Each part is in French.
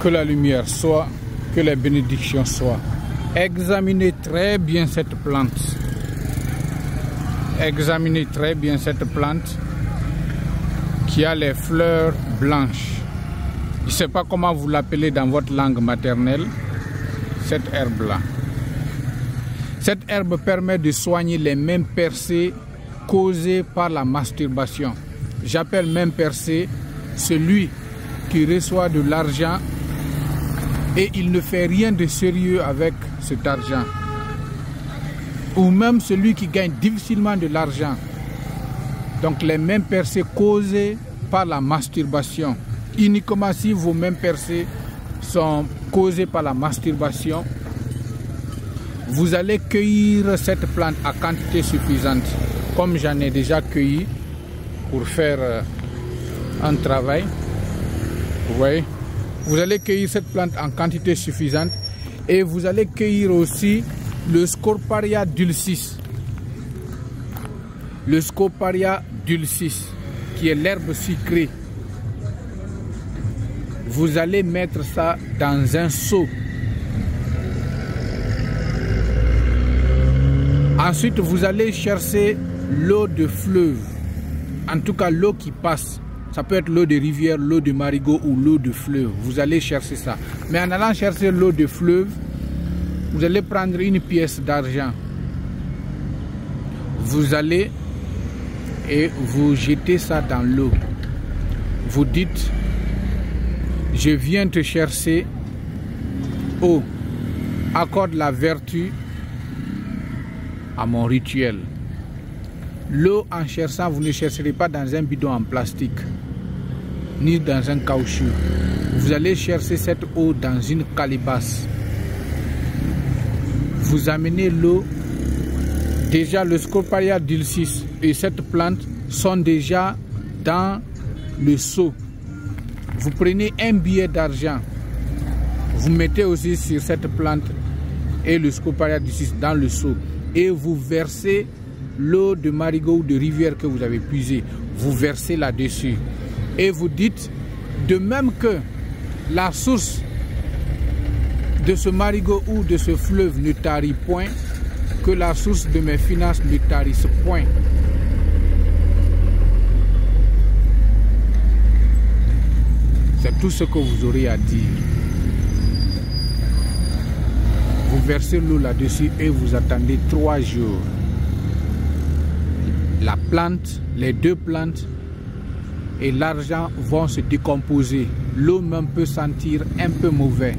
Que la lumière soit, que les bénédictions soient. Examinez très bien cette plante. Examinez très bien cette plante qui a les fleurs blanches. Je ne sais pas comment vous l'appelez dans votre langue maternelle, cette herbe-là. Cette herbe permet de soigner les mêmes percées causées par la masturbation. J'appelle même percée celui qui reçoit de l'argent et il ne fait rien de sérieux avec cet argent. Ou même celui qui gagne difficilement de l'argent. Donc les mêmes percées causées par la masturbation. Uniquement si vos mêmes percées sont causées par la masturbation, vous allez cueillir cette plante à quantité suffisante. Comme j'en ai déjà cueilli pour faire un travail. Vous voyez? Vous allez cueillir cette plante en quantité suffisante et vous allez cueillir aussi le Scoparia dulcis. Le Scoparia dulcis, qui est l'herbe sucrée. Vous allez mettre ça dans un seau. Ensuite, vous allez chercher l'eau de fleuve. En tout cas, l'eau qui passe. Ça peut être l'eau de rivière, l'eau de marigot ou l'eau de fleuve. Vous allez chercher ça. Mais en allant chercher l'eau de fleuve, vous allez prendre une pièce d'argent. Vous allez et vous jetez ça dans l'eau. Vous dites, je viens te chercher, eau, accorde la vertu à mon rituel. L'eau, en cherchant, vous ne chercherez pas dans un bidon en plastique, ni dans un caoutchouc. Vous allez chercher cette eau dans une calebasse. Vous amenez l'eau. Déjà, le Scoparia dulcis et cette plante sont déjà dans le seau. Vous prenez un billet d'argent. Vous mettez aussi sur cette plante et le Scoparia dulcis dans le seau. Et vous versez l'eau de marigot ou de rivière que vous avez puisée, vous versez là-dessus. Et vous dites, de même que la source de ce marigot ou de ce fleuve ne tarit point, que la source de mes finances ne tarisse point. C'est tout ce que vous aurez à dire. Vous versez l'eau là-dessus et vous attendez 3 jours. La plante, les deux plantes et l'argent vont se décomposer. L'eau même peut sentir un peu mauvais.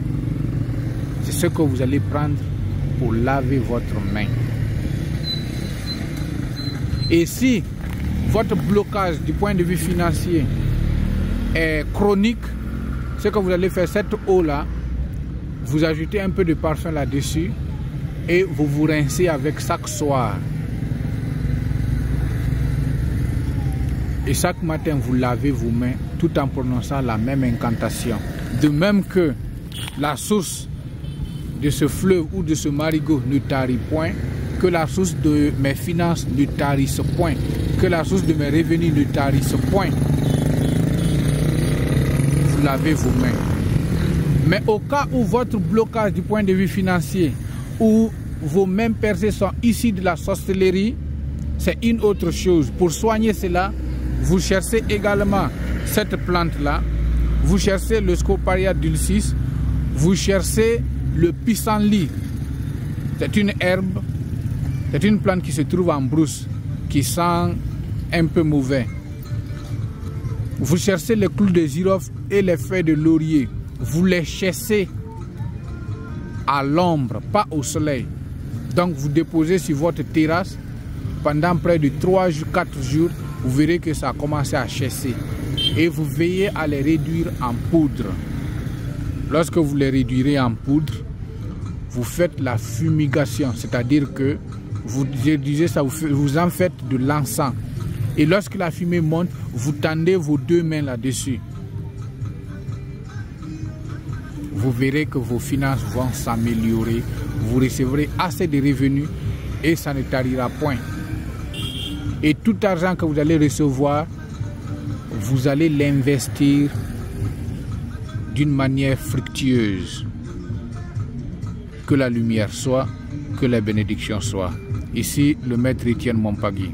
C'est ce que vous allez prendre pour laver votre main. Et si votre blocage du point de vue financier est chronique, ce que vous allez faire, cette eau-là, vous ajoutez un peu de parfum là-dessus et vous vous rincez avec chaque soir. Et chaque matin, vous lavez vos mains tout en prononçant la même incantation. De même que la source de ce fleuve ou de ce marigot ne tarit point, que la source de mes finances ne tarisse point, que la source de mes revenus ne tarisse point. Vous lavez vos mains. Mais au cas où votre blocage du point de vue financier ou vos mêmes percées sont issues de la sorcellerie, c'est une autre chose. Pour soigner cela, vous cherchez également cette plante-là, vous cherchez le Scoparia dulcis, vous cherchez le pissenlit. C'est une herbe, c'est une plante qui se trouve en brousse, qui sent un peu mauvais. Vous cherchez les clous de girofle et les feuilles de laurier. Vous les cherchez à l'ombre, pas au soleil. Donc vous déposez sur votre terrasse pendant près de 3 jours, 4 jours. Vous verrez que ça a commencé à chasser. Et vous veillez à les réduire en poudre. Lorsque vous les réduirez en poudre, vous faites la fumigation. C'est-à-dire que vous réduisez ça, vous en faites de l'encens. Et lorsque la fumée monte, vous tendez vos 2 mains là-dessus. Vous verrez que vos finances vont s'améliorer. Vous recevrez assez de revenus et ça ne tarira point. Et tout argent que vous allez recevoir, vous allez l'investir d'une manière fructueuse. Que la lumière soit, que la bénédiction soit. Ici, le maître Etienne Mompagui.